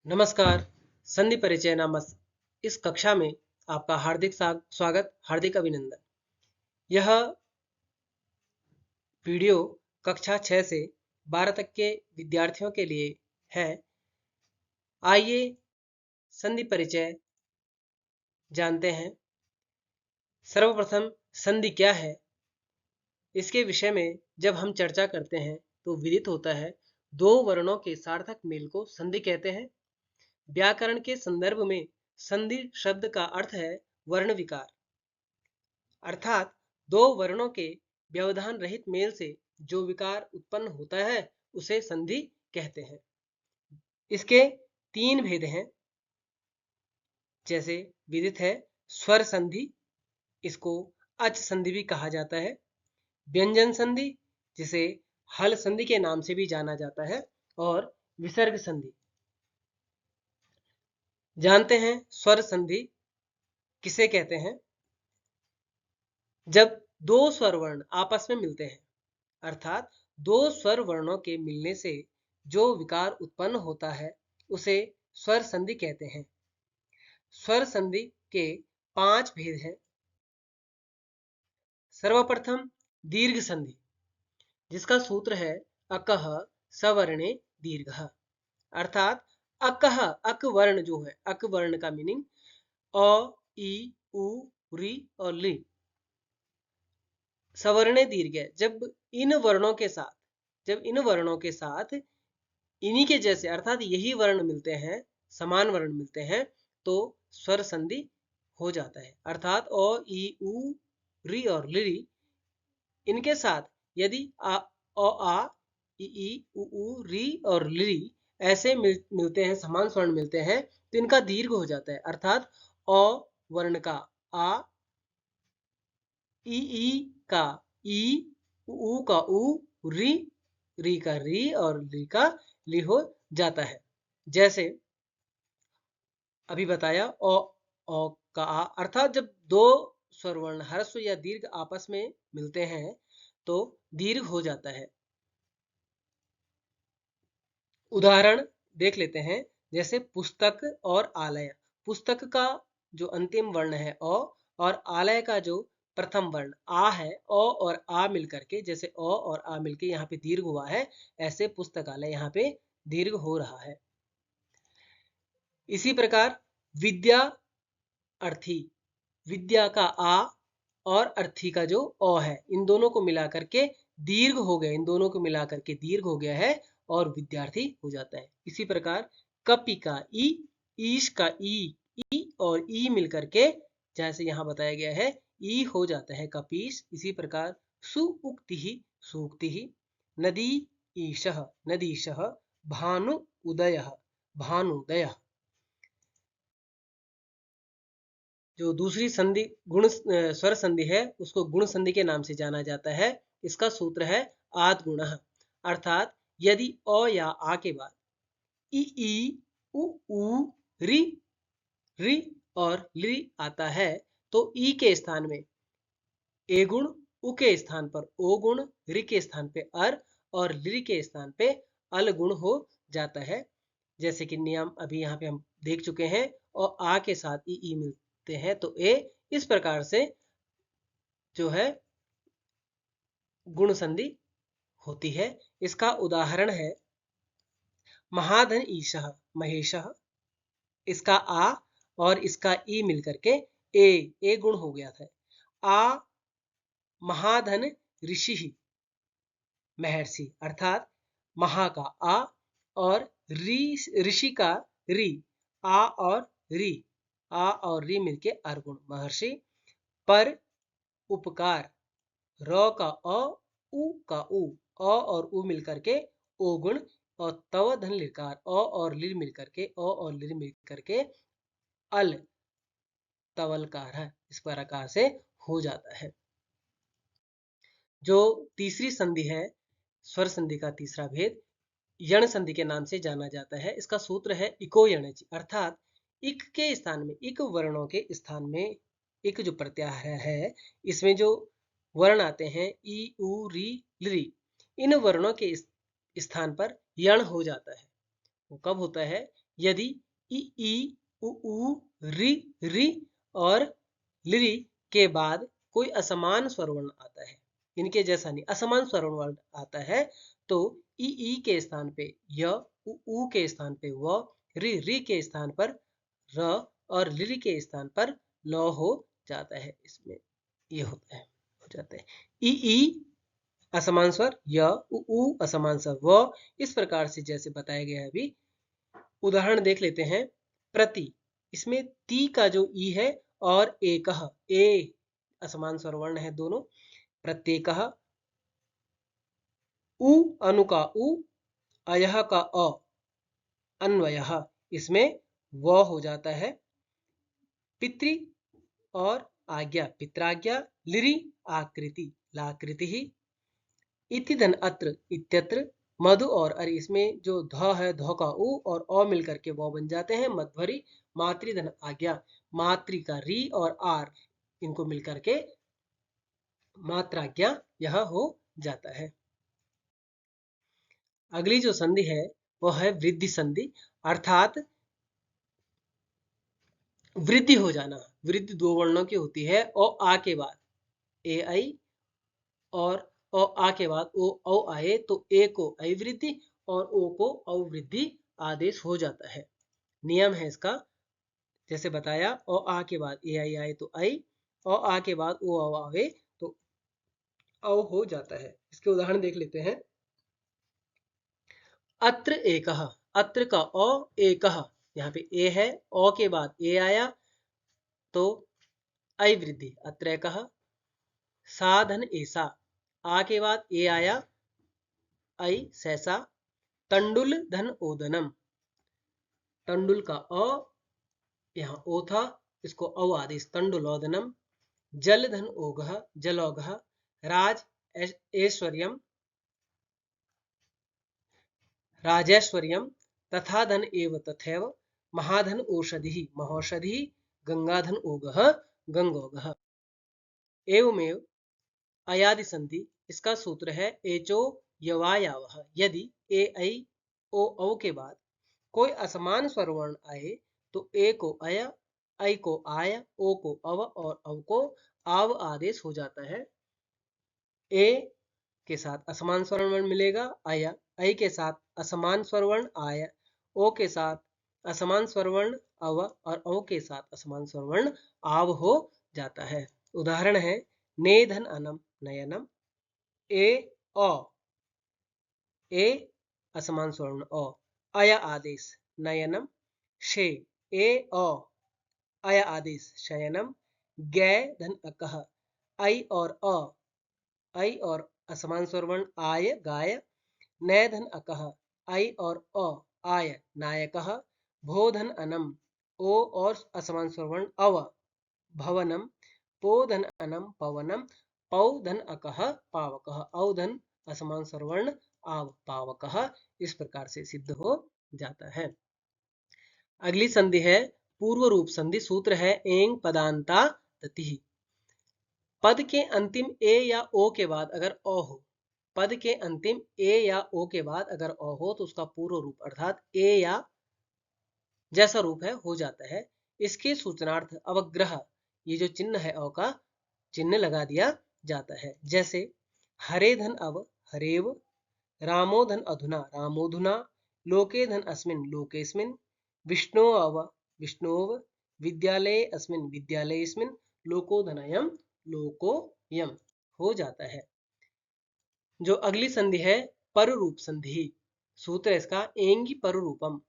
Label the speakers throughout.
Speaker 1: नमस्कार। संधि परिचय नामक इस कक्षा में आपका हार्दिक स्वागत, हार्दिक अभिनंदन। यह वीडियो कक्षा 6 से 12 तक के विद्यार्थियों के लिए है। आइए संधि परिचय जानते हैं। सर्वप्रथम संधि क्या है, इसके विषय में जब हम चर्चा करते हैं तो विदित होता है दो वर्णों के सार्थक मेल को संधि कहते हैं। व्याकरण के संदर्भ में संधि शब्द का अर्थ है वर्ण विकार, अर्थात दो वर्णों के व्यवधान रहित मेल से जो विकार उत्पन्न होता है उसे संधि कहते हैं। इसके तीन भेद हैं, जैसे विदित है स्वर संधि, इसको अच संधि भी कहा जाता है। व्यंजन संधि, जिसे हल संधि के नाम से भी जाना जाता है, और विसर्ग संधि। जानते हैं स्वर संधि किसे कहते हैं। जब दो स्वर वर्ण आपस में मिलते हैं, अर्थात दो स्वर वर्णों के मिलने से जो विकार उत्पन्न होता है उसे स्वर संधि कहते हैं। स्वर संधि के 5 भेद हैं। सर्वप्रथम दीर्घ संधि, जिसका सूत्र है अकह सवर्णे दीर्घ, अर्थात अकह अक वर्ण जो है, अक वर्ण का मीनिंग अ, ई, उ, री और ली, सवर्णे दीर्घ है। जब इन वर्णों के साथ इन्हीं के जैसे अर्थात यही वर्ण मिलते हैं, समान वर्ण मिलते हैं, तो स्वर संधि हो जाता है। अर्थात अ, ई, उ, री और ली, इनके साथ यदि आ, ई, उ, री और ली ऐसे मिलते हैं, समान स्वर्ण मिलते हैं, तो इनका दीर्घ हो जाता है। अर्थात अ वर्ण का आ, ई का ई, उ का उ, री का री और ली का ली हो जाता है। जैसे अभी बताया ओ का आ, अर्थात जब दो स्वरवर्ण ह्रस्व या दीर्घ आपस में मिलते हैं तो दीर्घ हो जाता है। उदाहरण देख लेते हैं, जैसे पुस्तक और आलय। पुस्तक का जो अंतिम वर्ण है अ, और आलय का जो प्रथम वर्ण आ है, अ और आ मिलकर के, जैसे अ और आ मिलकर यहाँ पे दीर्घ हुआ है, ऐसे पुस्तकालय यहाँ पे दीर्घ हो रहा है। इसी प्रकार विद्या अर्थी, विद्या का आ और अर्थी का जो अ है, इन दोनों को मिलाकर के दीर्घ हो गया, इन दोनों को मिलाकर के दीर्घ हो गया है और विद्यार्थी हो जाता है। इसी प्रकार कपि का ई, ईश का ई और ई मिलकर के, जैसे यहाँ बताया गया है, ई हो जाता है कपीश। इसी प्रकार सुउक्ति ही, सूक्ति ही, नदी ईशः, नदीशः, भानु उदय, भानुदय। जो दूसरी संधि गुण स्वर संधि है उसको गुण संधि के नाम से जाना जाता है। इसका सूत्र है आद गुण, अर्थात यदि अ या आ के बाद ई, उ, री और ली आता है तो ई के स्थान में ए गुण, उ के स्थान पर ओ गुण, री के स्थान पे अर और ली के स्थान पे अल गुण हो जाता है। जैसे कि नियम अभी यहाँ पे हम देख चुके हैं, और आ के साथ ई मिलते हैं तो ए, इस प्रकार से जो है गुण संधि होती है। इसका उदाहरण है महाधन ईशः, महेशः, इसका आ और इसका ई मिलकर के ए गुण हो गया था। आ महाधन ऋषि, महर्षि, अर्थात महा का आ और ऋषि का री, आ और री मिलके अर्गुण, महर्षि। पर उपकार, र का अ, उ का उ, अ और उ मिलकर के ओ गुण, और तव धन लिकार, अ और ली मिलकर के, अ और ली मिलकर के अल तवलकार है, इस प्रकार से हो जाता है। जो तीसरी संधि है, स्वर संधि का तीसरा भेद, यण संधि के नाम से जाना जाता है। इसका सूत्र है इको यणचि, अर्थात इक के स्थान में, इक वर्णों के स्थान में इक जो प्रत्याहार है, इसमें जो वर्ण आते हैं ई, उ, री, इन वर्णों के स्थान पर यण हो जाता है। वो कब होता है, यदि ई ई उ ऊ रि रि और लिरि के बाद कोई असमान स्वरवर्ण आता है, इनके जैसा नहीं, असमान स्वरवर्ण आता है, तो ई के स्थान पे य, उ के स्थान पे व, रि के स्थान पर र और लिरि के स्थान पर ल हो जाता है। इसमें ये होता है, हो जाता है। ई असमान स्वर, य उ असमान स्वर व, इस प्रकार से जैसे बताया गया है अभी। उदाहरण देख लेते हैं। प्रति, इसमें ती का जो ई है और एकह, ए असमान स्वरवर्ण है दोनों। प्रत्येकः, उ अनु का उ, अयः का अ, अन्वयः, इसमें व हो जाता है। पितृ और आज्ञा, पित्राज्ञा। लिरि आकृति, लाकृति ही। इति धन अत्र, इत्यत्र। मधु और अरि, इसमें जो ध है, ध का उ और अ मिलकर के वो बन जाते हैं मध्वरी। मातृधन आज्ञा, मातृ का री और आर, इनको मिलकर के मात्राज्ञा यह हो जाता है। अगली जो संधि है वह है वृद्धि संधि, अर्थात वृद्धि हो जाना। वृद्धि दो वर्णों की होती है, ओ आ के बाद ए आई और ओ आ के बाद ओ औ आए तो ए को ऐ वृद्धि और ओ को औ वृद्धि आदेश हो जाता है। नियम है इसका, जैसे बताया, ओ आ के बाद ए आई आए तो ऐ, ओ आ के बाद ओ औ आवे तो औ हो जाता है। इसके उदाहरण देख लेते हैं। अत्र एकः, अत्र का अ, एकः, यहाँ पे ए है, ओ के बाद ए आया तो ऐ वृद्धि, अत्र एकः। साधन ऐसा, आ के बाद ए आया, ऐ सहसा। तंडुल धन ओदनम, तंडुल का अ, यहाँ ओ था, इसको औ आदेश, तंडुलोदनम। जल धन ओघः, जलौघः। राज ऐश्वर्यम, राजैश्वर्यम। तथा धन एव तथैव। महाधन औषधि, महौषधि। गंगाधन ओघः, गंगौघः। एवमेव अयादि संधि, इसका सूत्र है एचो यवायावः। यदि ए ऐ ओ औ के बाद कोई असमान स्वरवर्ण आए तो ए को अय, ऐ को आय, ओ को अव और औ को आव आदेश हो जाता है। ए के साथ असमान स्वरवर्ण मिलेगा अय, ऐ के साथ असमान स्वरवर्ण आय, ओ के साथ असमान स्वरवर्ण अव और औ के साथ असमान स्वरवर्ण आव हो जाता है। उदाहरण है, नेधन अनम नयनम। ए अ, ए असमान स्वर्ण अ, अय आदेश नयनम। शे ए अ, अय आदेश शयनम। गै धन अकह, ऐ और अ, ऐ और असमान स्वरवर्ण आय गाय। नय धन अकह, ऐ और अ, आय नायकः। भो धन अनम, ओ और असमान स्वरवर्ण अव, भवनम। पो धन अनम पवनम। पौ धन अकह, पावकः। औ धन असमान स्वरवर्ण आव, पावकः। इस प्रकार से सिद्ध हो जाता है। अगली संधि है पूर्व रूप संधि। सूत्र है एंग पदांता तति। पद के अंतिम ए या ओ के बाद अगर अ हो, पद के अंतिम ए या ओ के बाद अगर अ हो तो उसका पूर्व रूप अर्थात ए या जैसा रूप है हो जाता है। इसके सूचनार्थ अवग्रह, ये जो चिन्ह है अ का चिन्ह लगा दिया जाता है। जैसे हरे धन अव, हरेव। रामो धन अधुना, रामोधुना। लोके धन अस्मिन, लोकेस्मिन। विष्णो अव, विष्णोव। विद्यालये अस्मिन, विद्यालयेस्मिन। लोको धनयम, लोकोयम हो जाता है। जो अगली संधि है पर रूप संधि। सूत्र इसका एंगी पर रूपम,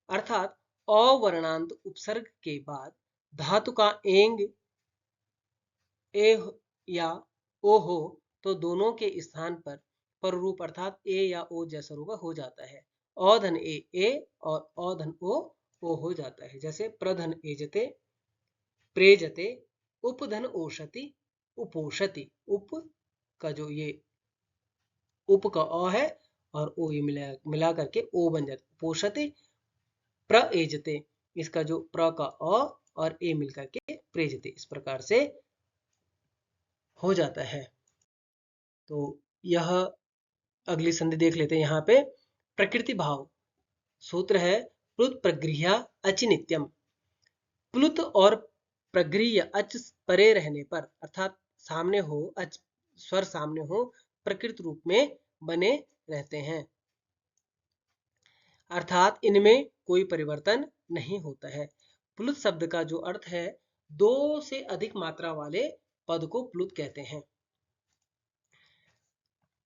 Speaker 1: अर्थात अवर्णांत उपसर्ग के बाद धातु का एंग ए या ओ हो तो दोनों के स्थान पर रूप अर्थात ए या ओ जैसा रूप हो जाता है। अधन ए और अधन ओ हो जाता है। जैसे प्रधन एजते, प्रेजते। उपधन ओषति, उपोषति। उप का जो ये उप का अ है और ओ ये मिला करके ओ बन जाता है, पोषते। प्रेजते, इसका जो प्र का अ और ए मिलकर के प्रेजते, इस प्रकार से हो जाता है। तो यह अगली संधि देख लेते हैं। यहाँ पे प्रकृति भाव। सूत्र है प्लुत प्रगृह्य अचि नित्यम। प्लुत और प्रगृह्य अच परे रहने पर अर्थात सामने हो, अच स्वर सामने हो, प्रकृत रूप में बने रहते हैं, अर्थात इनमें कोई परिवर्तन नहीं होता है। प्लुत शब्द का जो अर्थ है, दो से अधिक मात्रा वाले पद को प्लुत कहते हैं।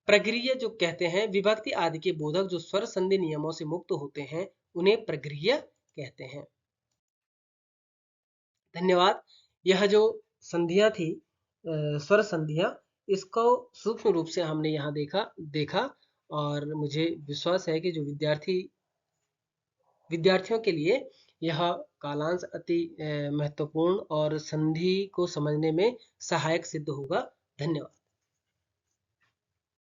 Speaker 1: प्रगृह्य जो कहते हैं, विभक्ति आदि के बोधक जो स्वर संधि नियमों से मुक्त होते हैं, उन्हें प्रगृह्य कहते हैं। धन्यवाद। यह जो संधियां थी, स्वर संधियां, इसको सूक्ष्म रूप से हमने यहाँ देखा और मुझे विश्वास है कि जो विद्यार्थियों के लिए यह कालांश अति महत्वपूर्ण और संधि को समझने में सहायक सिद्ध होगा। धन्यवाद।